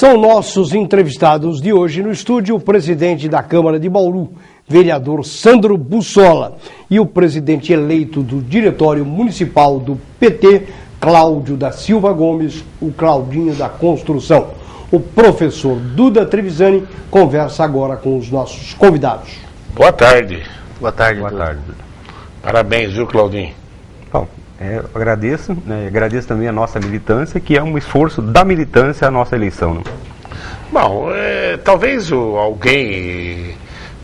São nossos entrevistados de hoje no estúdio o presidente da Câmara de Bauru, vereador Sandro Bussola, e o presidente eleito do Diretório Municipal do PT, Cláudio da Silva Gomes, o Claudinho da Construção. O professor Duda Trevisani conversa agora com os nossos convidados. Boa tarde. Boa tarde. Boa tarde. Parabéns, viu, Claudinho? Bom, eu agradeço, agradeço também a nossa militância, que é um esforço da militância a nossa eleição. Né? Bom, talvez alguém,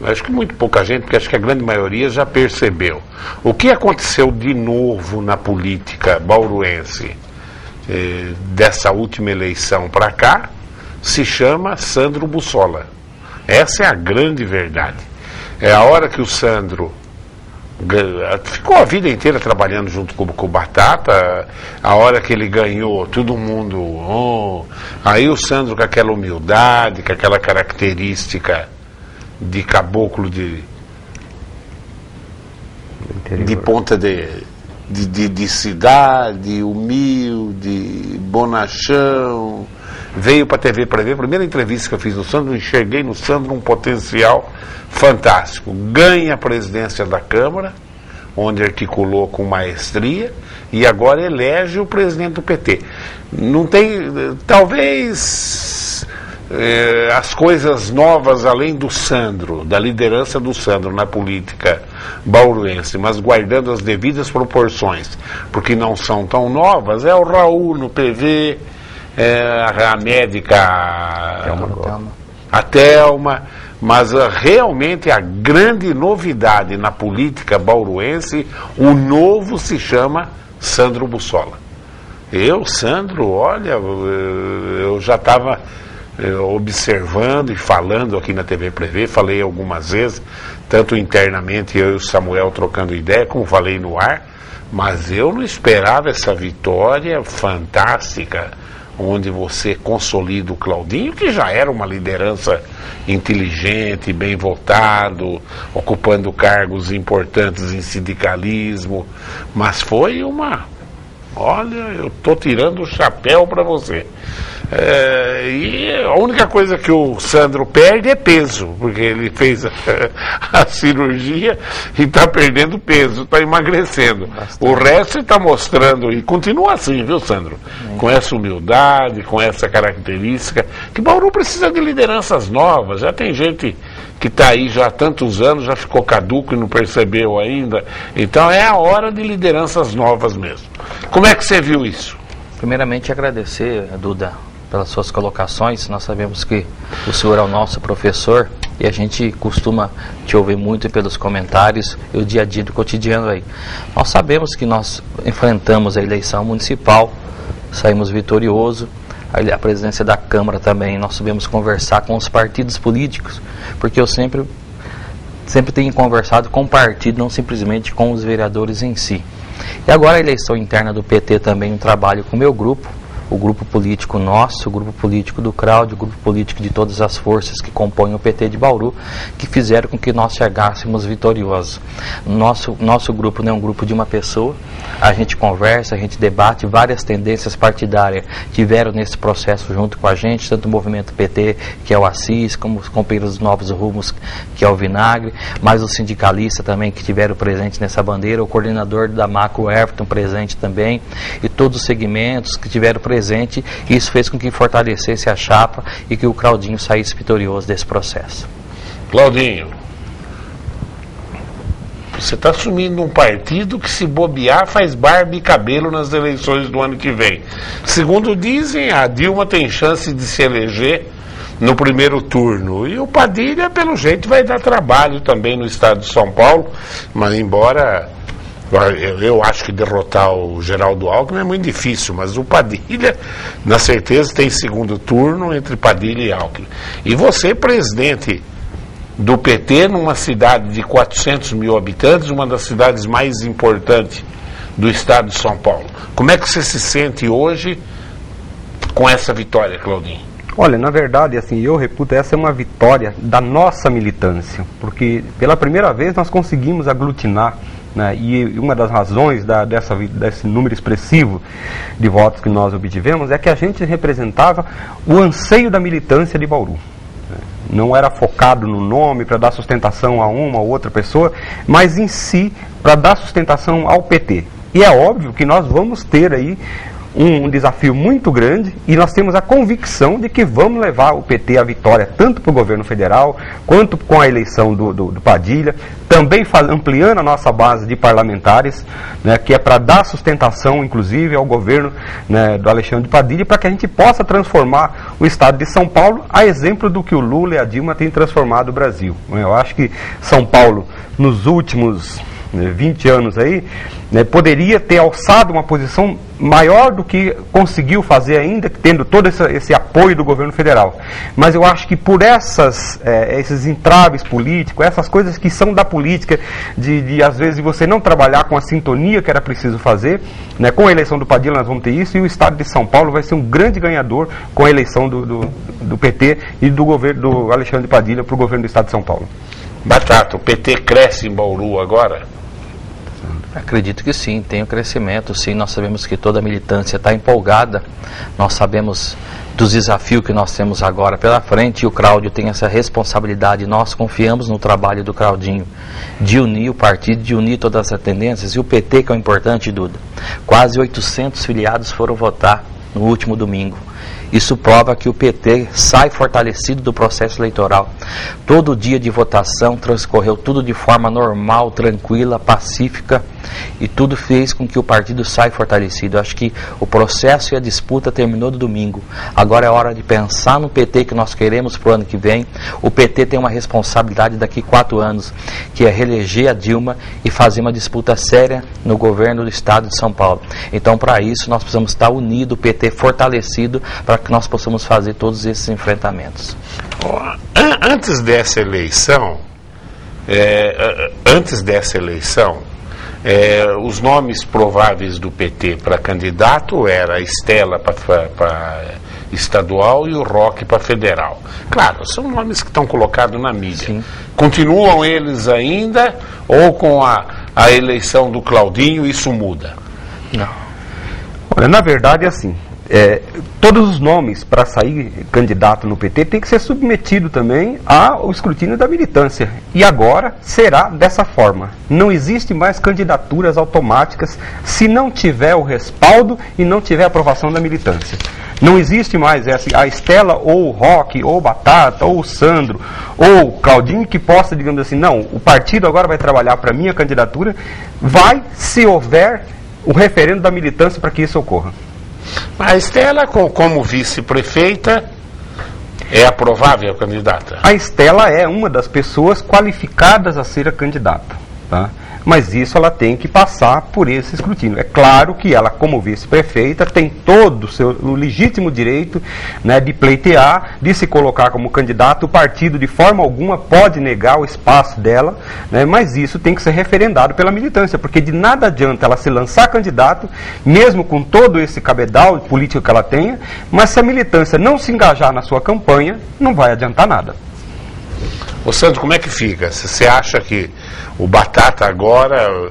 acho que muito pouca gente, porque acho que a grande maioria já percebeu. O que aconteceu de novo na política bauruense dessa última eleição para cá, se chama Sandro Bussola. Essa é a grande verdade. É a hora que o Sandro ficou a vida inteira trabalhando junto com o Batata, a hora que ele ganhou, todo mundo, aí o Sandro com aquela humildade, com aquela característica de caboclo de ponta de cidade, humilde, bonachão, veio para a TV para ver. A primeira entrevista que eu fiz no Sandro, enxerguei no Sandro um potencial fantástico. Ganha a presidência da Câmara, onde articulou com maestria, e agora elege o presidente do PT. Não tem, talvez, as coisas novas além do Sandro, da liderança do Sandro na política bauruense, mas guardando as devidas proporções, porque não são tão novas, é o Raul no PV, a médica a Thelma, mas realmente a grande novidade na política bauruense, o novo se chama Sandro Bussola. Sandro, olha, eu já estava observando e falando aqui na TV Prevê, falei algumas vezes, tanto internamente eu e o Samuel trocando ideia, como falei no ar, mas eu não esperava essa vitória fantástica, onde você consolida o Claudinho, que já era uma liderança inteligente, bem votado, ocupando cargos importantes em sindicalismo, mas foi olha, eu estou tirando o chapéu para você. E a única coisa que o Sandro perde é peso, porque ele fez a cirurgia e está perdendo peso, está emagrecendo. Bastante. O resto está mostrando, e continua assim, viu, Sandro? Com essa humildade, com essa característica, que Bauru precisa de lideranças novas. Já tem gente que está aí já há tantos anos, já ficou caduco e não percebeu ainda. Então é a hora de lideranças novas mesmo. Como é que você viu isso? Primeiramente agradecer, Duda, pelas suas colocações. Nós sabemos que o senhor é o nosso professor e a gente costuma te ouvir muito pelos comentários e o dia a dia do cotidiano aí. Nós sabemos que nós enfrentamos a eleição municipal, saímos vitorioso, a presidência da Câmara também. Nós sabemos conversar com os partidos políticos, porque eu sempre tenho conversado com o partido, não simplesmente com os vereadores em si. E agora a eleição interna do PT também, um trabalho com o meu grupo, o grupo político nosso, o grupo político do Cláudio, o grupo político de todas as forças que compõem o PT de Bauru, que fizeram com que nós chegássemos vitoriosos. Nosso grupo não é um grupo de uma pessoa, a gente conversa, a gente debate, várias tendências partidárias tiveram nesse processo junto com a gente, tanto o movimento PT, que é o Assis, como os companheiros dos Novos Rumos, que é o Vinagre, mas os sindicalistas também que tiveram presente nessa bandeira, o coordenador da Macro Everton presente também, e todos os segmentos que tiveram presente. Isso fez com que fortalecesse a chapa e que o Claudinho saísse vitorioso desse processo. Claudinho, você está assumindo um partido que, se bobear, faz barba e cabelo nas eleições do ano que vem. Segundo dizem, a Dilma tem chance de se eleger no primeiro turno, e o Padilha, pelo jeito, vai dar trabalho também no estado de São Paulo, mas embora eu acho que derrotar o Geraldo Alckmin é muito difícil, mas o Padilha, na certeza, tem segundo turno entre Padilha e Alckmin. E você, presidente do PT, numa cidade de 400 mil habitantes, uma das cidades mais importantes do estado de São Paulo. Como é que você se sente hoje com essa vitória, Claudinho? Olha, na verdade, assim, eu reputo essa é uma vitória da nossa militância, porque pela primeira vez nós conseguimos aglutinar né, e uma das razões desse número expressivo de votos que nós obtivemos é que a gente representava o anseio da militância de Bauru. Não era focado no nome para dar sustentação a uma ou outra pessoa, mas em si para dar sustentação ao PT. E é óbvio que nós vamos ter aí um desafio muito grande e nós temos a convicção de que vamos levar o PT à vitória tanto para o governo federal quanto com a eleição do Padilha, também ampliando a nossa base de parlamentares, né, que é para dar sustentação inclusive ao governo, né, do Alexandre Padilha, para que a gente possa transformar o estado de São Paulo a exemplo do que o Lula e a Dilma têm transformado o Brasil. Eu acho que São Paulo nos últimos 20 anos aí, né, poderia ter alçado uma posição maior do que conseguiu fazer ainda, tendo todo esse apoio do governo federal. Mas eu acho que por esses entraves políticos, essas coisas que são da política, de às vezes você não trabalhar com a sintonia que era preciso fazer, né, com a eleição do Padilha nós vamos ter isso, e o estado de São Paulo vai ser um grande ganhador com a eleição do PT e do governo do Alexandre Padilha para o governo do estado de São Paulo. Batata, o PT cresce em Bauru agora? Acredito que sim, tem um crescimento, sim. Nós sabemos que toda a militância está empolgada, nós sabemos dos desafios que nós temos agora pela frente, e o Cláudio tem essa responsabilidade. Nós confiamos no trabalho do Claudinho de unir o partido, de unir todas as tendências, e o PT, que é o importante, Duda. Quase 800 filiados foram votar no último domingo. Isso prova que o PT sai fortalecido do processo eleitoral. Todo dia de votação transcorreu tudo de forma normal, tranquila, pacífica, e tudo fez com que o partido saia fortalecido. Acho que o processo e a disputa terminou no domingo. Agora é hora de pensar no PT que nós queremos para o ano que vem. O PT tem uma responsabilidade daqui a 4 anos, que é reeleger a Dilma e fazer uma disputa séria no governo do estado de São Paulo. Então, para isso, nós precisamos estar unidos, o PT fortalecido, para que nós possamos fazer todos esses enfrentamentos. Antes dessa eleição, os nomes prováveis do PT para candidato era a Estela para estadual e o Roque para federal. Claro, são nomes que estão colocados na mídia. Sim. Continuam eles ainda, ou com a eleição do Claudinho isso muda? Não. Olha, na verdade é assim. Todos os nomes para sair candidato no PT tem que ser submetido também ao escrutínio da militância. E agora será dessa forma. Não existe mais candidaturas automáticas se não tiver o respaldo e não tiver a aprovação da militância. Não existe mais a Estela ou o Roque, ou o Batata, ou o Sandro, ou o Claudinho que possa, digamos assim, não, o partido agora vai trabalhar para a minha candidatura, vai se houver o referendo da militância para que isso ocorra. A Estela, como vice-prefeita, é aprovável a candidata? A Estela é uma das pessoas qualificadas a ser a candidata, tá? Mas isso ela tem que passar por esse escrutínio. É claro que ela, como vice-prefeita, tem todo o legítimo direito, né, de pleitear, de se colocar como candidato. O partido, de forma alguma, pode negar o espaço dela, né, mas isso tem que ser referendado pela militância, porque de nada adianta ela se lançar candidato, mesmo com todo esse cabedal político que ela tenha, mas se a militância não se engajar na sua campanha, não vai adiantar nada. Ô Sandro, como é que fica? Você acha que o Batata agora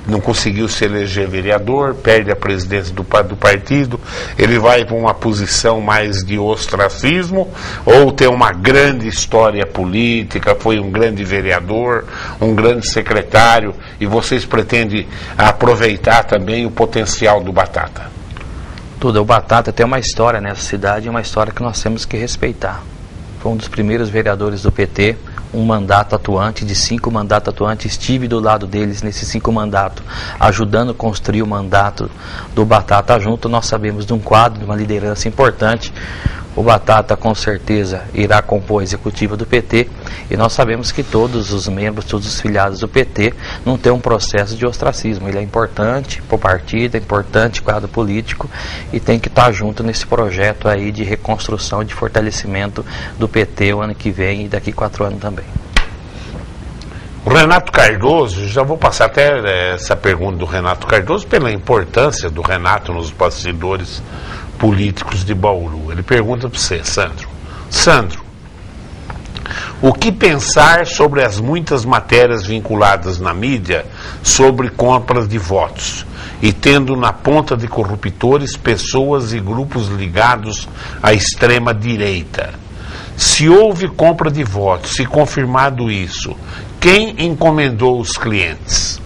não conseguiu se eleger vereador, perde a presidência do partido, ele vai para uma posição mais de ostracismo, ou tem uma grande história política, foi um grande vereador, um grande secretário, e vocês pretendem aproveitar também o potencial do Batata? Tudo, o Batata tem uma história nessa cidade, uma história que nós temos que respeitar. Foi um dos primeiros vereadores do PT, um mandato atuante, de 5 mandatos atuantes. Estive do lado deles nesses 5 mandatos, ajudando a construir o mandato do Batata junto. Nós sabemos de um quadro, de uma liderança importante. O Batata com certeza irá compor a executiva do PT, e nós sabemos que todos os membros, todos os filiados do PT não tem um processo de ostracismo. Ele é importante para o partido, é importante para o quadro político, e tem que estar junto nesse projeto aí de reconstrução, de fortalecimento do PT o ano que vem e daqui 4 anos também. O Renato Cardoso, já vou passar até essa pergunta do Renato Cardoso, pela importância do Renato nos bastidores políticos de Bauru. Ele pergunta para você, Sandro. Sandro, O que pensar sobre as muitas matérias vinculadas na mídia sobre compras de votos e tendo na ponta de corruptores pessoas e grupos ligados à extrema-direita? Se houve compra de votos, se confirmado isso, quem encomendou os clientes?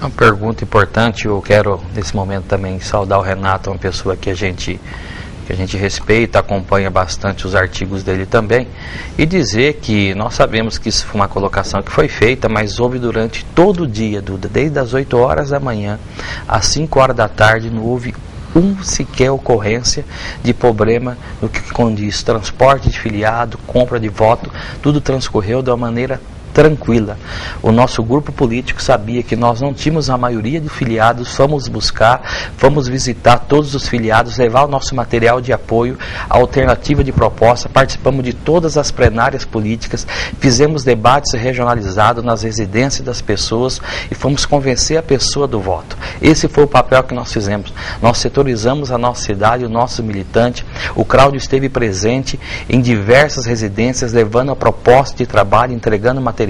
Uma pergunta importante. Eu quero, nesse momento, também saudar o Renato, uma pessoa que a gente respeita, acompanha bastante os artigos dele também, e dizer que nós sabemos que isso foi uma colocação que foi feita, mas houve durante todo o dia, Duda, desde as 8 horas da manhã às 5 horas da tarde, não houve sequer ocorrência de problema no que condiz transporte de filiado, compra de voto, tudo transcorreu de uma maneira tranquila. O nosso grupo político sabia que nós não tínhamos a maioria de filiados, fomos buscar, fomos visitar todos os filiados, levar o nosso material de apoio, a alternativa de proposta, participamos de todas as plenárias políticas, fizemos debates regionalizados nas residências das pessoas e fomos convencer a pessoa do voto. Esse foi o papel que nós fizemos. Nós setorizamos a nossa cidade, o nosso militante. O Cláudio esteve presente em diversas residências, levando a proposta de trabalho, entregando material,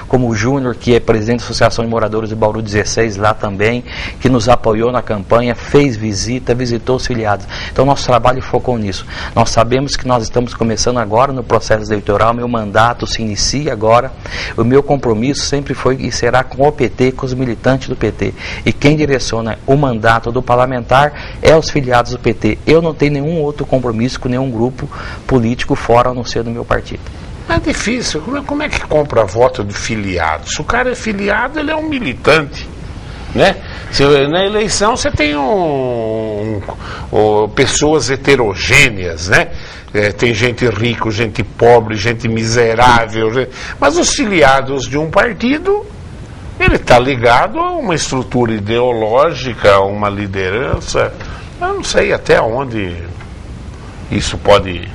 como o Júnior, que é presidente da Associação de Moradores de Bauru 16, lá também, que nos apoiou na campanha, fez visita, visitou os filiados. Então, nosso trabalho focou nisso. Nós sabemos que nós estamos começando agora no processo eleitoral, meu mandato se inicia agora, o meu compromisso sempre foi e será com o PT, com os militantes do PT. E quem direciona o mandato do parlamentar é os filiados do PT. Eu não tenho nenhum outro compromisso com nenhum grupo político fora, a não ser do meu partido. É difícil. Como é que compra voto de filiado? Se o cara é filiado, ele é um militante, né? Na eleição você tem pessoas heterogêneas, né? Tem gente rica, gente pobre, gente miserável, mas os filiados de um partido, ele está ligado a uma estrutura ideológica, a uma liderança. Eu não sei até onde isso pode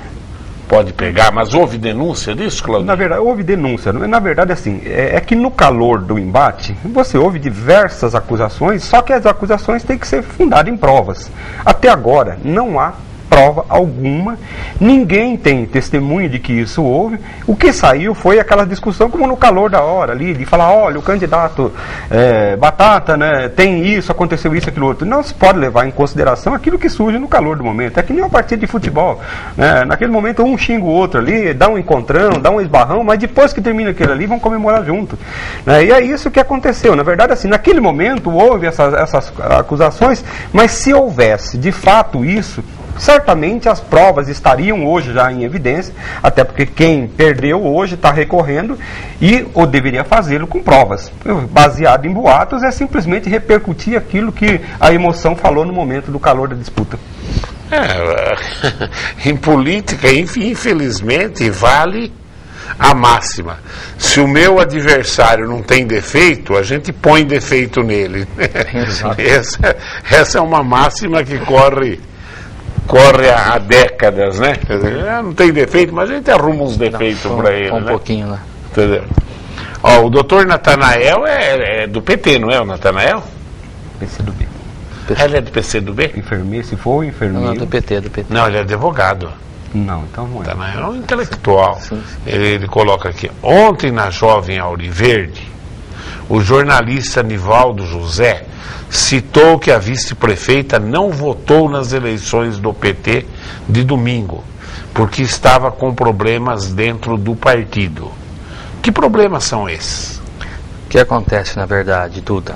pegar, mas houve denúncia disso, Claudio? Na verdade, houve denúncia. Na verdade, assim, é que no calor do embate, você ouve diversas acusações, só que as acusações têm que ser fundadas em provas. Até agora, não há prova alguma, ninguém tem testemunho de que isso houve. O que saiu foi aquela discussão como no calor da hora ali, de falar, olha, o candidato Batata, né, tem isso, aconteceu isso, aquilo outro. Não se pode levar em consideração aquilo que surge no calor do momento. É que nem uma partida de futebol, né? Naquele momento um xinga o outro ali, dá um encontrão, dá um esbarrão, mas depois que termina aquilo ali, vão comemorar junto, né? E é isso que aconteceu. Na verdade, assim, naquele momento houve essas acusações, mas se houvesse de fato isso, certamente as provas estariam hoje já em evidência, até porque quem perdeu hoje está recorrendo ou deveria fazê-lo com provas. Baseado em boatos é simplesmente repercutir aquilo que a emoção falou no momento do calor da disputa. Em política, infelizmente, vale a máxima. Se o meu adversário não tem defeito, a gente põe defeito nele. Essa é uma máxima que corre há décadas, né? Quer dizer, não tem defeito, mas a gente arruma uns defeitos para ele, um pouquinho, né? Entendeu? Ó, o doutor Natanael é do PT, não é o Natanael? PCdoB. Ele é do PCdoB? Enfermeiro, se for enfermeiro... Não, do PT. Não, ele é advogado. Não, então não é. Natanael é um intelectual. Sim. Ele coloca aqui, ontem na Jovem Auriverde, o jornalista Nivaldo José citou que a vice-prefeita não votou nas eleições do PT de domingo, porque estava com problemas dentro do partido. Que problemas são esses? O que acontece, na verdade, Duda?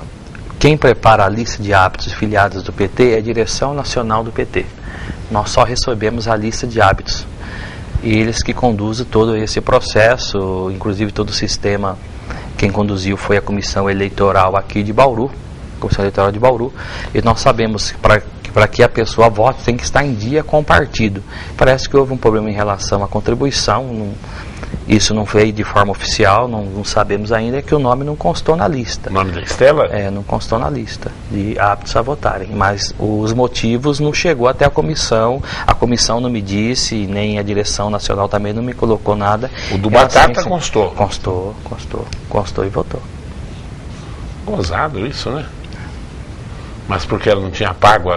Quem prepara a lista de hábitos de filiados do PT é a direção nacional do PT. Nós só recebemos a lista de hábitos. E eles que conduzem todo esse processo, inclusive todo o sistema. Quem conduziu foi a comissão eleitoral aqui de Bauru, Comissão Eleitoral de Bauru, e nós sabemos que para que a pessoa vote tem que estar em dia com o partido. Parece que houve um problema em relação à contribuição, isso não veio de forma oficial, não sabemos ainda, que o nome não constou na lista. O nome da Estela? Não constou na lista de aptos a votarem, mas os motivos não chegou até a comissão não me disse, nem a direção nacional também não me colocou nada. O do Batata constou? Constou e votou. Gozado isso, né? Mas porque ela não tinha pago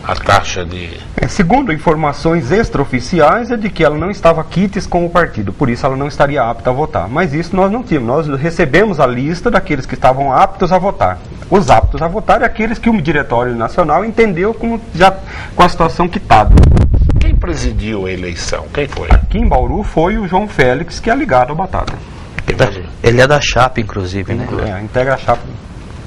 a taxa de... Segundo informações extraoficiais, é de que ela não estava quites com o partido, por isso ela não estaria apta a votar. Mas isso nós não tínhamos. Nós recebemos a lista daqueles que estavam aptos a votar. Os aptos a votar é aqueles que o Diretório Nacional entendeu com a situação quitada. Quem presidiu a eleição? Quem foi? Aqui em Bauru foi o João Félix, que é ligado ao Batata. Ele é da chapa, inclusive, né? Integra a chapa.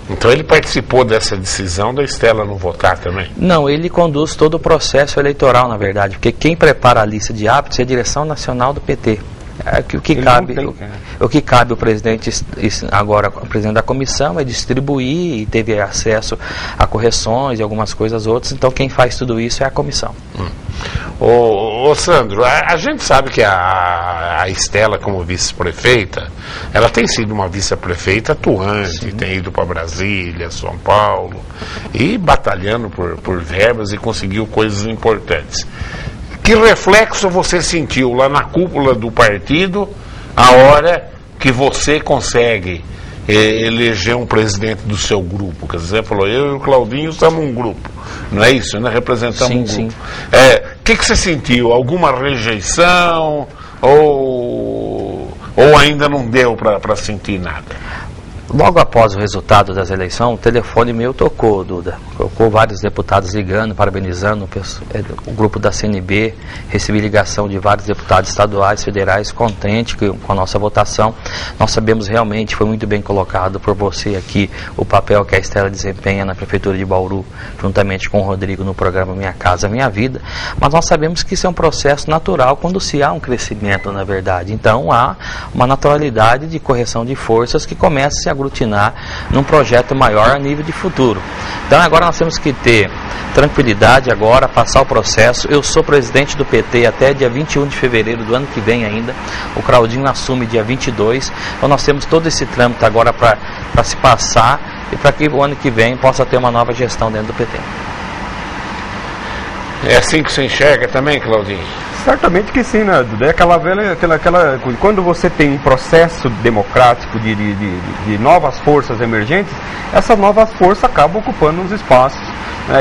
Então ele participou dessa decisão da Estela não votar também? Não, ele conduz todo o processo eleitoral, na verdade, porque quem prepara a lista de aptos é a direção nacional do PT. O que cabe ao presidente, agora o presidente da comissão, é distribuir, e teve acesso a correções e algumas coisas outras, então quem faz tudo isso é a comissão. Ô Sandro, a gente sabe que a Estela, como vice-prefeita, ela tem sido uma vice-prefeita atuante. Sim. Tem ido para Brasília, São Paulo, e batalhando por verbas, e conseguiu coisas importantes. Que reflexo você sentiu lá na cúpula do partido a hora que você consegue eleger um presidente do seu grupo? Quer dizer, falou, eu e o Claudinho somos um grupo, não é isso? Nós representamos um grupo. O que você sentiu? Alguma rejeição ou ainda não deu para sentir nada? Logo após o resultado das eleições, o telefone meu tocou, Duda. Tocou vários deputados ligando, parabenizando o grupo da CNB. Recebi ligação de vários deputados estaduais, federais, contente com a nossa votação. Nós sabemos realmente, foi muito bem colocado por você aqui, o papel que a Estela desempenha na Prefeitura de Bauru, juntamente com o Rodrigo no programa Minha Casa Minha Vida. Mas nós sabemos que isso é um processo natural quando se há um crescimento, na verdade. Então há uma naturalidade de correção de forças que começa a se aglutinar num projeto maior a nível de futuro. Então agora nós temos que ter tranquilidade agora, passar o processo. Eu sou presidente do PT até dia 21 de fevereiro do ano que vem ainda. O Claudinho assume dia 22. Então nós temos todo esse trâmite agora para se passar e para que o ano que vem possa ter uma nova gestão dentro do PT. É assim que você enxerga também, Claudinho? Certamente que sim, né? É aquela velha, quando você tem um processo democrático de novas forças emergentes, essas novas forças acabam ocupando os espaços.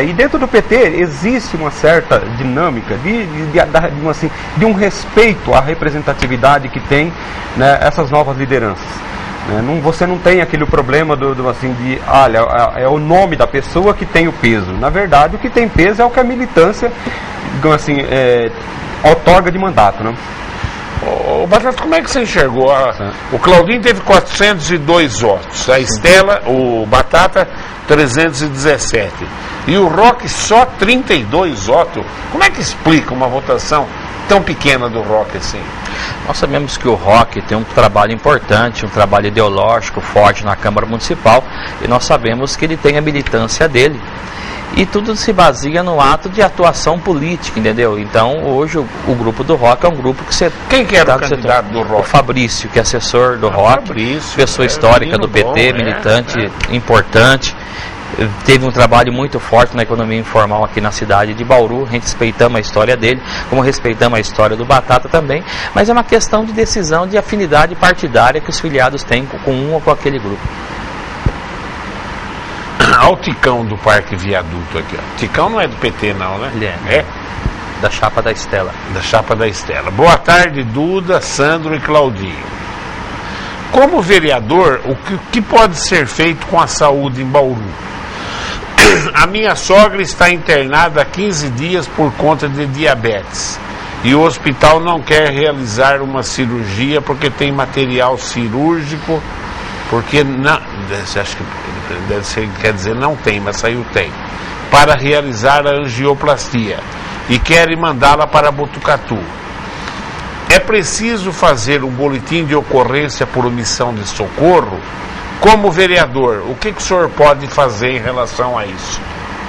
E dentro do PT existe uma certa dinâmica de um respeito à representatividade que tem, né, essas novas lideranças. Você não tem aquele problema é o nome da pessoa que tem o peso. Na verdade, o que tem peso é o que a militância outorga de mandato, né? Ô Batata, como é que você enxergou? O Claudinho teve 402 votos, a Estela, o Batata, 317. E o Roque só 32 votos. Como é que explica uma votação tão pequena do Roque assim? Nós sabemos que o Roque tem um trabalho importante, um trabalho ideológico forte na Câmara Municipal, e nós sabemos que ele tem a militância dele. E tudo se baseia no ato de atuação política, entendeu? Então, hoje, o grupo do Roque é um grupo que você... Quem que era o candidato do Roque? O Fabrício, que é assessor do Roque, Fabrício, pessoa histórica do PT, militante importante. Teve um trabalho muito forte na economia informal aqui na cidade de Bauru. A gente respeitamos a história dele, como respeitamos a história do Batata também. Mas é uma questão de decisão de afinidade partidária que os filiados têm com um ou com aquele grupo. Olha o Ticão do Parque Viaduto aqui, ó. Ticão não é do PT não, né? Ele é. Da chapa da Estela. Da chapa da Estela. Boa tarde, Duda, Sandro e Claudinho. Como vereador, o que pode ser feito com a saúde em Bauru? A minha sogra está internada há 15 dias por conta de diabetes. E o hospital não quer realizar uma cirurgia porque tem material cirúrgico. Porque não, acho que deve ser, quer dizer não tem, mas saiu tem, para realizar a angioplastia e querem mandá-la para Botucatu. É preciso fazer um boletim de ocorrência por omissão de socorro? Como vereador, o que o senhor pode fazer em relação a isso?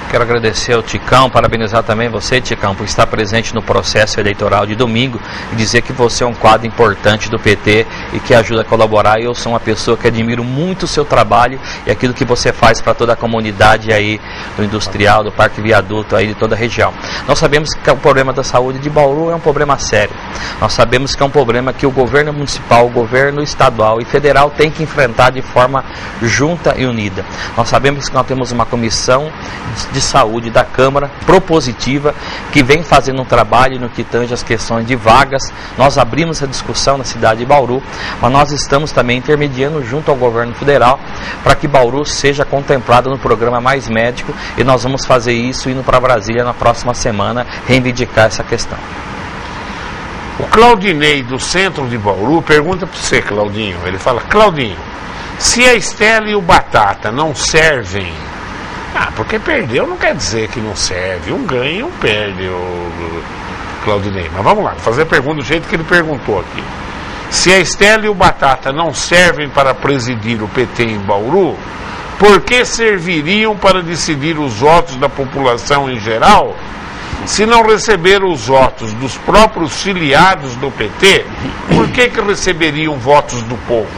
Quero agradecer ao Ticão, parabenizar também você, Ticão, por estar presente no processo eleitoral de domingo e dizer que você é um quadro importante do PT e que ajuda a colaborar. Eu sou uma pessoa que admiro muito o seu trabalho e aquilo que você faz para toda a comunidade aí do industrial, do Parque Viaduto, aí de toda a região. Nós sabemos que o problema da saúde de Bauru é um problema sério. Nós sabemos que é um problema que o governo municipal, o governo estadual e federal tem que enfrentar de forma junta e unida. Nós sabemos que nós temos uma comissão de Saúde da Câmara, propositiva, que vem fazendo um trabalho no que tange as questões de vagas. Nós abrimos a discussão na cidade de Bauru, mas nós estamos também intermediando junto ao governo federal para que Bauru seja contemplado no programa Mais Médico, e nós vamos fazer isso indo para Brasília na próxima semana, reivindicar essa questão. O Claudinei, do centro de Bauru, pergunta para você, Claudinho. Ele fala: Claudinho, se a Estela e o Batata não servem... porque perdeu não quer dizer que não serve. Um ganha e um perde, o Claudinei. Mas vamos lá, vou fazer a pergunta do jeito que ele perguntou aqui. Se a Estela e o Batata não servem para presidir o PT em Bauru, por que serviriam para decidir os votos da população em geral? Se não receberam os votos dos próprios filiados do PT, por que receberiam votos do povo?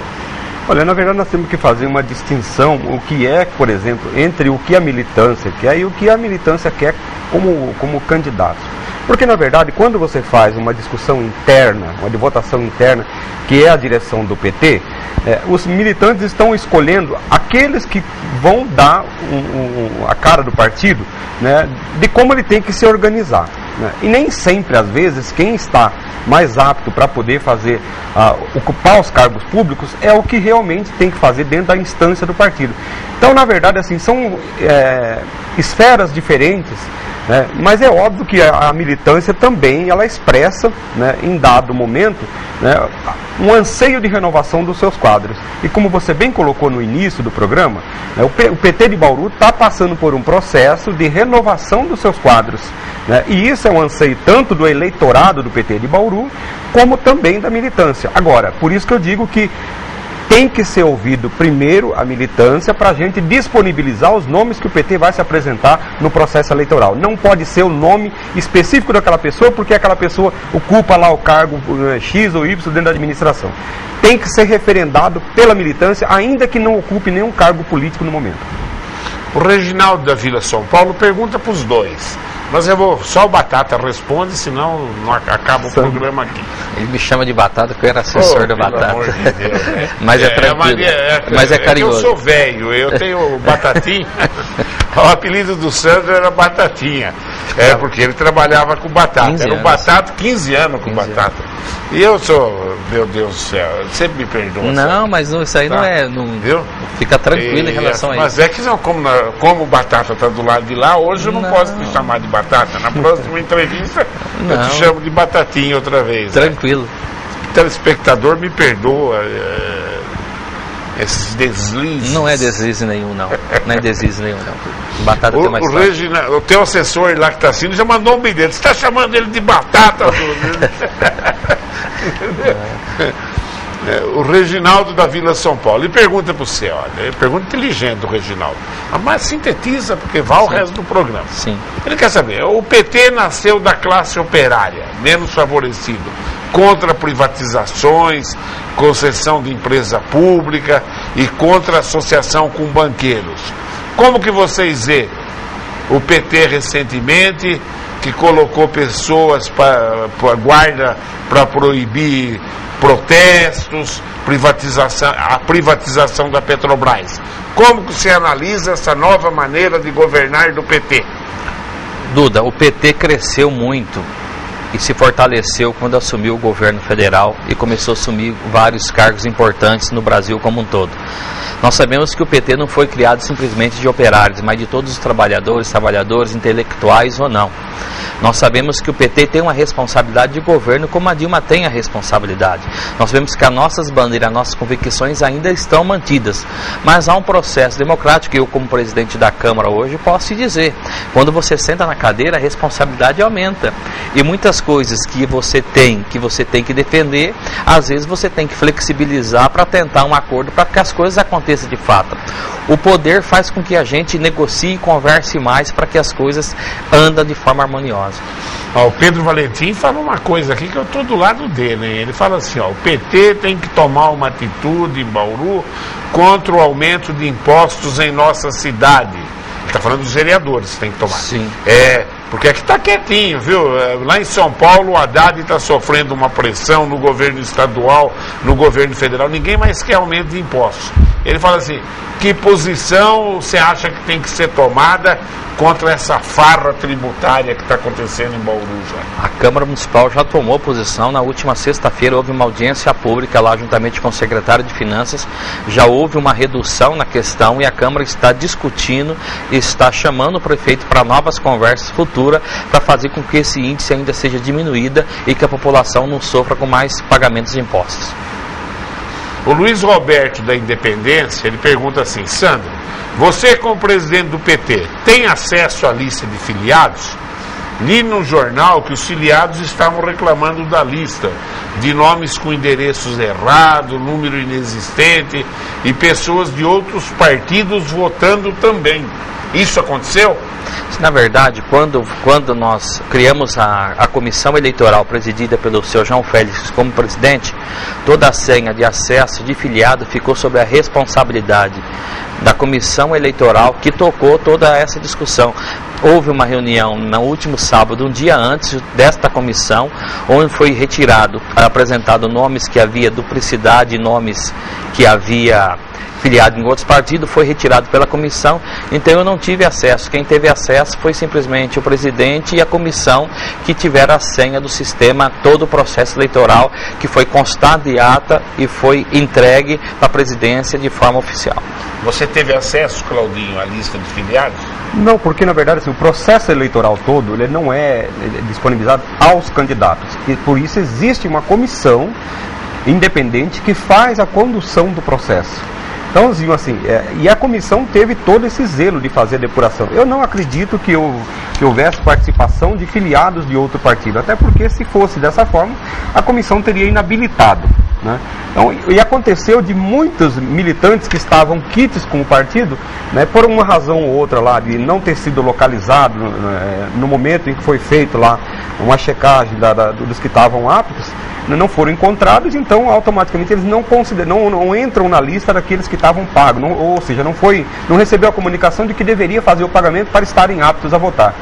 Olha, na verdade nós temos que fazer uma distinção, o que é, por exemplo, entre o que a militância quer e o que a militância quer como candidato. Porque, na verdade, quando você faz uma discussão interna, uma de votação interna, que é a direção do PT, os militantes estão escolhendo aqueles que vão dar a cara do partido, né, de como ele tem que se organizar. Né? E nem sempre, às vezes, quem está mais apto para poder fazer, ocupar os cargos públicos é o que realmente tem que fazer dentro da instância do partido. Então, na verdade, assim, são esferas diferentes. Mas é óbvio que a militância também ela expressa, né, em dado momento, né, um anseio de renovação dos seus quadros. E como você bem colocou no início do programa, né, o PT de Bauru está passando por um processo de renovação dos seus quadros. Né, e isso é um anseio tanto do eleitorado do PT de Bauru, como também da militância. Agora, por isso que eu digo que tem que ser ouvido primeiro a militância para a gente disponibilizar os nomes que o PT vai se apresentar no processo eleitoral. Não pode ser o nome específico daquela pessoa porque aquela pessoa ocupa lá o cargo X ou Y dentro da administração. Tem que ser referendado pela militância, ainda que não ocupe nenhum cargo político no momento. O Reginaldo da Vila São Paulo pergunta para os dois. Mas eu vou, só o Batata responde, senão não acaba o programa aqui. Ele me chama de Batata porque eu era assessor do Batata. Pelo amor de Deus, né? Mas é tranquilo. Mas é carinhoso. Eu sou velho, eu tenho o Batatinha. O apelido do Sandro era Batatinha. Porque ele trabalhava com batata. Era um batata, 15 anos com batata. E eu sou, meu Deus do céu, sempre me perdoa. Não, mas isso aí não é. Não, viu? Fica tranquilo em relação a isso. Mas é que como o Batata está do lado de lá, hoje eu não posso me chamar de Batata. Na próxima entrevista eu te chamo de Batatinha outra vez. Tranquilo. O telespectador me perdoa esses deslizes. Não é deslize nenhum, não. Não é deslize nenhum, não. Batata tem mais fácil. O teu assessor lá que está assistindo já mandou um bilhete. Você está chamando ele de Batata? O Reginaldo da Vila São Paulo. Ele pergunta para você, olha, pergunta inteligente o Reginaldo. Mas sintetiza, porque vai o resto do programa. Sim. Ele quer saber, o PT nasceu da classe operária, menos favorecido, contra privatizações, concessão de empresa pública e contra associação com banqueiros. Como que vocês vê o PT recentemente, que colocou pessoas para a guarda para proibir protestos, a privatização da Petrobras? Como que você analisa essa nova maneira de governar do PT? Duda, o PT cresceu muito e se fortaleceu quando assumiu o governo federal e começou a assumir vários cargos importantes no Brasil como um todo. Nós sabemos que o PT não foi criado simplesmente de operários, mas de todos os trabalhadores, intelectuais ou não. Nós sabemos que o PT tem uma responsabilidade de governo, como a Dilma tem a responsabilidade. Nós sabemos que as nossas bandeiras, as nossas convicções ainda estão mantidas. Mas há um processo democrático, e eu, como presidente da Câmara hoje, posso te dizer, quando você senta na cadeira, a responsabilidade aumenta. E muitas coisas que você tem que defender, às vezes você tem que flexibilizar para tentar um acordo, para que as coisas aconteçam de fato. O poder faz com que a gente negocie e converse mais para que as coisas andem de forma harmoniosa. O Pedro Valentim fala uma coisa aqui que eu estou do lado dele, hein? Ele fala assim, o PT tem que tomar uma atitude em Bauru contra o aumento de impostos em nossa cidade. Ele está falando dos vereadores, tem que tomar. Sim. Porque aqui está quietinho, viu? Lá em São Paulo, o Haddad está sofrendo uma pressão no governo estadual, no governo federal. Ninguém mais quer aumento de impostos. Ele fala assim: que posição você acha que tem que ser tomada contra essa farra tributária que está acontecendo em Bauru já? A Câmara Municipal já tomou posição. Na última sexta-feira houve uma audiência pública lá juntamente com o secretário de Finanças. Já houve uma redução na questão e a Câmara está discutindo e está chamando o prefeito para novas conversas futuras para fazer com que esse índice ainda seja diminuída e que a população não sofra com mais pagamentos de impostos. O Luiz Roberto da Independência, ele pergunta assim: Sandro, você como presidente do PT tem acesso à lista de filiados? Li no jornal que os filiados estavam reclamando da lista, de nomes com endereços errados, número inexistente e pessoas de outros partidos votando também. Isso aconteceu? Na verdade, quando nós criamos a comissão eleitoral presidida pelo senhor João Félix como presidente, toda a senha de acesso de filiado ficou sob a responsabilidade da comissão eleitoral que tocou toda essa discussão. Houve uma reunião no último sábado, um dia antes desta comissão, onde foi apresentado nomes que havia duplicidade, nomes que havia filiado em outros partidos, foi retirado pela comissão, então eu não tive acesso. Quem teve acesso foi simplesmente o presidente e a comissão que tiveram a senha do sistema, todo o processo eleitoral que foi constado em ata e foi entregue para a presidência de forma oficial. Você teve acesso, Claudinho, à lista de filiados? Não, porque na verdade assim, o processo eleitoral todo ele não é disponibilizado aos candidatos, e por isso existe uma comissão independente que faz a condução do processo. Então, assim, e a comissão teve todo esse zelo de fazer a depuração. Eu não acredito que houvesse participação de filiados de outro partido, até porque se fosse dessa forma, a comissão teria inabilitado, né? Então, e aconteceu de muitos militantes que estavam quites com o partido, né, por uma razão ou outra lá, de não ter sido localizado no momento em que foi feito lá uma checagem dos que estavam aptos, não foram encontrados, então automaticamente eles não entram na lista daqueles que estavam pagos, ou seja, não recebeu a comunicação de que deveria fazer o pagamento para estarem aptos a votar.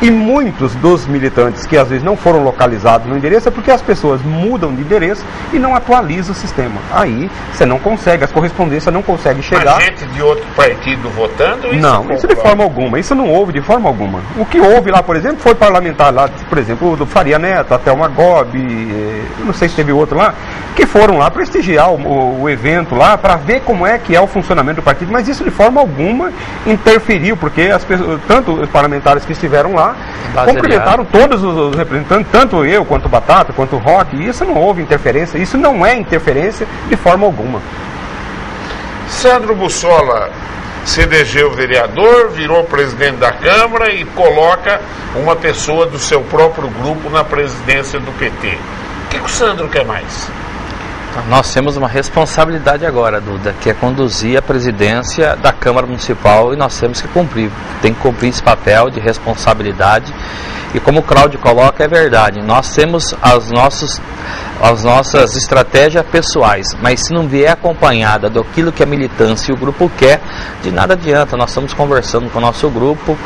E muitos dos militantes que às vezes não foram localizados no endereço é porque as pessoas mudam de endereço e não atualizam o sistema. Aí você não consegue, as correspondências não conseguem chegar. Mas gente de outro partido votando? Isso de forma alguma, isso não houve de forma alguma. O que houve lá, por exemplo, foi parlamentar lá, por exemplo, do Faria Neto, até uma Gobi, não sei se teve outro lá, que foram lá prestigiar o evento lá para ver como é que é o funcionamento do partido, mas isso de forma alguma interferiu, porque as pessoas, tanto os parlamentares que estiveram lá cumprimentaram todos os representantes, tanto eu quanto o Batata, quanto o Roque, e isso não houve interferência, isso não é interferência de forma alguma. Sandro Bussola se elegeu vereador, virou presidente da Câmara e coloca uma pessoa do seu próprio grupo na presidência do PT. O que o Sandro quer mais? Nós temos uma responsabilidade agora, Duda, que é conduzir a presidência da Câmara Municipal e nós temos que cumprir. Tem que cumprir esse papel de responsabilidade. E como o Cláudio coloca, é verdade, nós temos as nossas estratégias pessoais, mas se não vier acompanhada daquilo que a militância e o grupo quer, de nada adianta. Nós estamos conversando com o nosso grupo,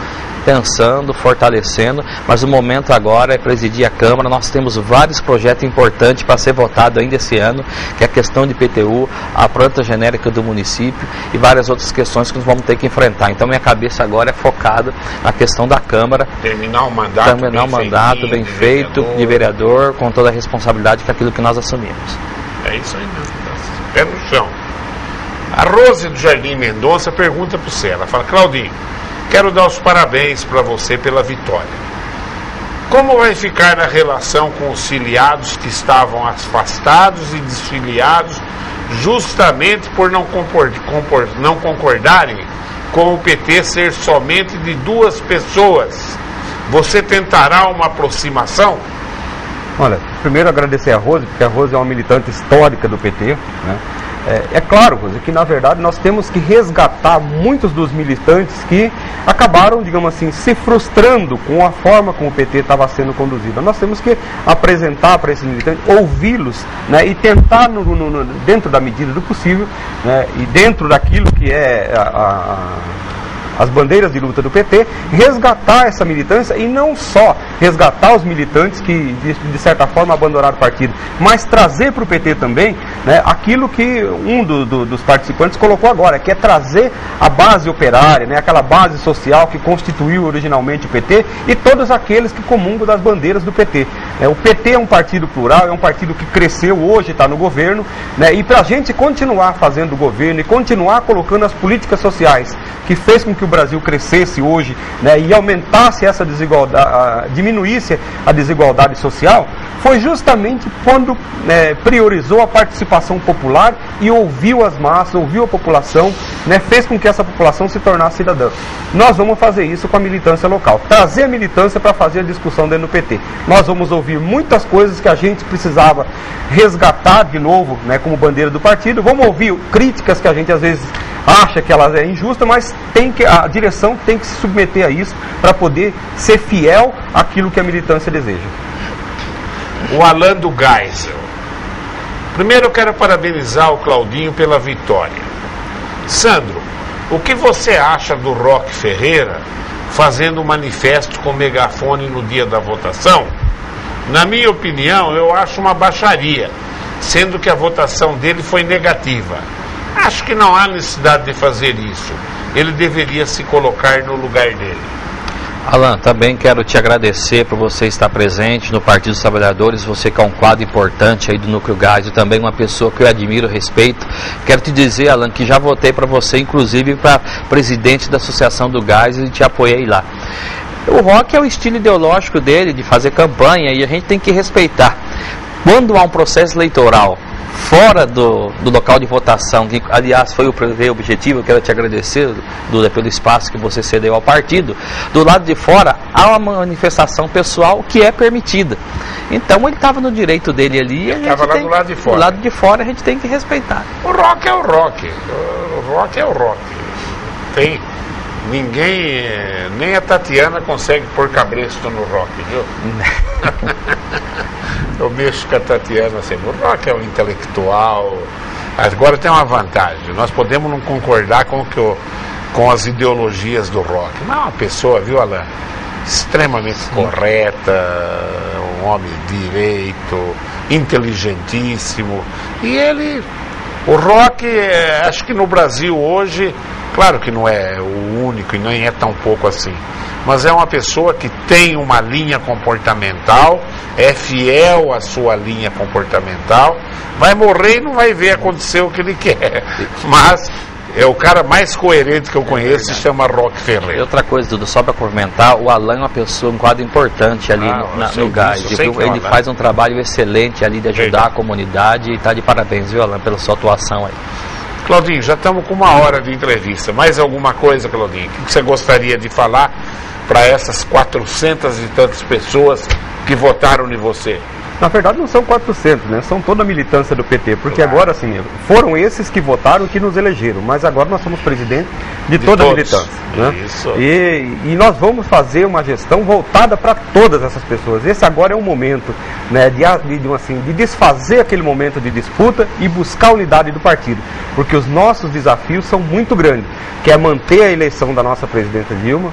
pensando, fortalecendo, mas o momento agora é presidir a Câmara. Nós temos vários projetos importantes para ser votado ainda esse ano, que é a questão de IPTU, a planta genérica do município e várias outras questões que nós vamos ter que enfrentar. Então minha cabeça agora é focada na questão da Câmara. Terminar o mandato bem feito de vereador, com toda a responsabilidade que é aquilo que nós assumimos. É isso aí mesmo, pé no chão. A Rose do Jardim Mendonça pergunta para você, ela fala: Claudinho, quero dar os parabéns para você pela vitória. Como vai ficar a relação com os filiados que estavam afastados e desfiliados justamente por não concordarem com o PT ser somente de duas pessoas? Você tentará uma aproximação? Olha, primeiro agradecer a Rose, porque a Rose é uma militante histórica do PT, né? É claro, Rose, que na verdade nós temos que resgatar muitos dos militantes que acabaram, digamos assim, se frustrando com a forma como o PT estava sendo conduzido. Nós temos que apresentar para esses militantes, ouvi-los, né, e tentar, dentro da medida do possível, né, e dentro daquilo que é as bandeiras de luta do PT, resgatar essa militância e não só resgatar os militantes que de certa forma abandonaram o partido, mas trazer para o PT também, né, aquilo que um dos participantes colocou agora, que é trazer a base operária, né, aquela base social que constituiu originalmente o PT e todos aqueles que comungam das bandeiras do PT. O PT é um partido plural, é um partido que cresceu, hoje está no governo, né, e para a gente continuar fazendo o governo e continuar colocando as políticas sociais que fez com que o Brasil crescesse hoje, né, e aumentasse essa desigualdade, diminuísse a desigualdade social, foi justamente quando priorizou a participação popular e ouviu as massas, ouviu a população, né, fez com que essa população se tornasse cidadã. Nós vamos fazer isso com a militância local, trazer a militância para fazer a discussão dentro do PT. Nós vamos ouvir muitas coisas que a gente precisava resgatar de novo, né, como bandeira do partido, vamos ouvir críticas que a gente às vezes acha que elas é injusta, mas a direção tem que se submeter a isso para poder ser fiel àquilo que a militância deseja. O Alan do Geisel. Primeiro eu quero parabenizar o Claudinho pela vitória. Sandro, o que você acha do Roque Ferreira fazendo um manifesto com megafone no dia da votação? Na minha opinião, eu acho uma baixaria, sendo que a votação dele foi negativa. Acho que não há necessidade de fazer isso. Ele deveria se colocar no lugar dele. Alan, também quero te agradecer por você estar presente no Partido dos Trabalhadores, você que é um quadro importante aí do Núcleo Geisel, também uma pessoa que eu admiro, respeito. Quero te dizer, Alan, que já votei para você, inclusive para presidente da Associação do Geisel, e te apoiei lá. O Roque é o estilo ideológico dele, de fazer campanha, e a gente tem que respeitar. Quando há um processo eleitoral fora do local de votação, que aliás foi o objetivo, eu quero te agradecer, Duda, pelo espaço que você cedeu ao partido, do lado de fora há uma manifestação pessoal que é permitida. Então ele estava no direito dele ali, ele estava lá do lado de fora. Do lado de fora a gente tem que respeitar. O Roque é o Roque, o Roque é o Roque. Tem ninguém, nem a Tatiana consegue pôr cabresto no Roque, viu? Eu mexo com a Tatiana assim, o Roque é um intelectual. Agora tem uma vantagem, nós podemos não concordar com as ideologias do Roque, mas é uma pessoa, viu, Alan, extremamente correta, um homem de direito, inteligentíssimo. E ele, o Roque, acho que no Brasil hoje, claro que não é o único e nem é tão pouco assim, mas é uma pessoa que tem uma linha comportamental, é fiel à sua linha comportamental, vai morrer e não vai ver acontecer o que ele quer, mas é o cara mais coerente que eu conheço, se chama Roque Ferreira. E outra coisa, Dudu, só para comentar, o Alan é uma pessoa, um quadro importante ali no Geisel. Ele faz um trabalho excelente ali de ajudar a comunidade e está de parabéns, viu, Alan, pela sua atuação aí. Claudinho, já estamos com 1 hora de entrevista. Mais alguma coisa, Claudinho, que você gostaria de falar para essas 400 e tantas pessoas que votaram em você? Na verdade não são 400, né? São toda a militância do PT, porque agora assim, foram esses que votaram que nos elegeram, mas agora nós somos presidente de toda a militância, né? Isso. E nós vamos fazer uma gestão voltada para todas essas pessoas. Esse agora é um momento, né, de desfazer aquele momento de disputa e buscar a unidade do partido, porque os nossos desafios são muito grandes, que é manter a eleição da nossa presidenta Dilma,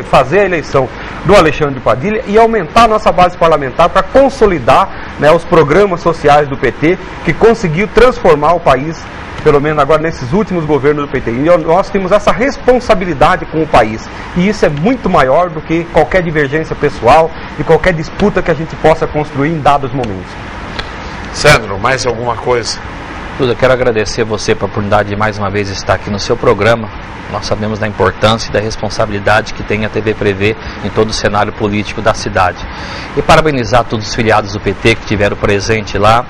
fazer a eleição do Alexandre Padilha e aumentar a nossa base parlamentar para consolidar, né, os programas sociais do PT, que conseguiu transformar o país, pelo menos agora nesses últimos governos do PT. E nós temos essa responsabilidade com o país. E isso é muito maior do que qualquer divergência pessoal e qualquer disputa que a gente possa construir em dados momentos. Sandro, mais alguma coisa? Duda, quero agradecer a você pela oportunidade de mais uma vez estar aqui no seu programa. Nós sabemos da importância e da responsabilidade que tem a TV Prevê em todo o cenário político da cidade. E parabenizar todos os filiados do PT que estiveram presente lá,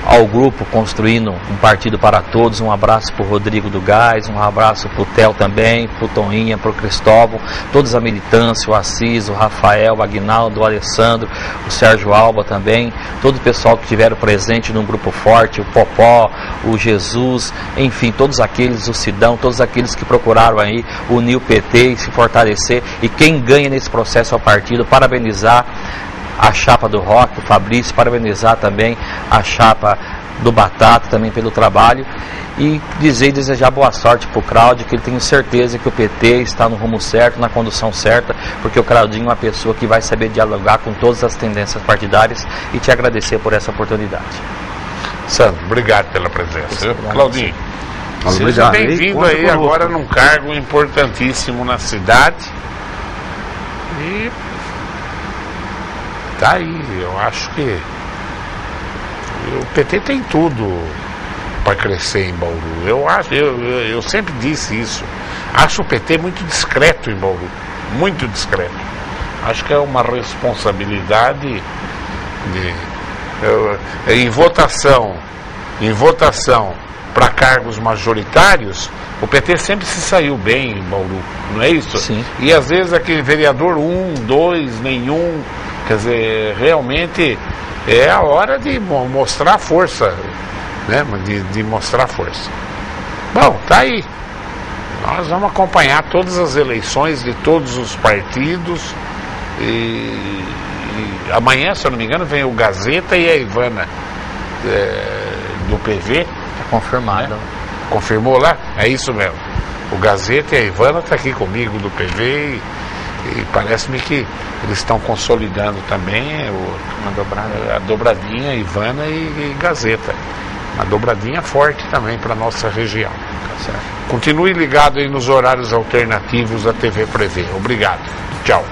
ao grupo Construindo um Partido para Todos, um abraço para o Rodrigo do Gás, um abraço para o Theo também, para o Toninha, para o Cristóvão, todos a militância, o Assis, o Rafael, o Aguinaldo, o Alessandro, o Sérgio Alba também, todo o pessoal que estiveram presente num grupo forte, o Popó, o Jesus, enfim, todos aqueles, o Sidão, todos aqueles que procuraram aí unir o PT e se fortalecer, e quem ganha nesse processo ao partido, parabenizar a chapa do Roque, o Fabrício, parabenizar também a chapa do Batata também pelo trabalho, e dizer e desejar boa sorte para o Cláudio, que ele tenho certeza que o PT está no rumo certo, na condução certa, porque o Claudinho é uma pessoa que vai saber dialogar com todas as tendências partidárias, e te agradecer por essa oportunidade. Sandro, obrigado pela presença. Claudinho, seja obrigado. bem-vindo aí agora num cargo importantíssimo na cidade. E tá aí, eu acho que o PT tem tudo para crescer em Bauru. Eu sempre disse isso. Acho o PT muito discreto em Bauru, muito discreto. Acho que é uma responsabilidade em votação para cargos majoritários. O PT sempre se saiu bem em Bauru, não é isso? Sim. E às vezes aquele vereador 1, 2, nenhum, quer dizer, realmente é a hora de mostrar força, né? De mostrar força. Bom, tá aí. Nós vamos acompanhar todas as eleições de todos os partidos e amanhã, se eu não me engano, vem o Gazeta e a Ivana do PV. Está confirmado. Né? Confirmou lá? É isso mesmo. O Gazeta e a Ivana está aqui comigo do PV e parece-me que eles estão consolidando também a dobradinha Ivana e Gazeta. Uma dobradinha forte também para a nossa região. Tá certo. Continue ligado aí nos horários alternativos da TV Prevê. Obrigado. Tchau.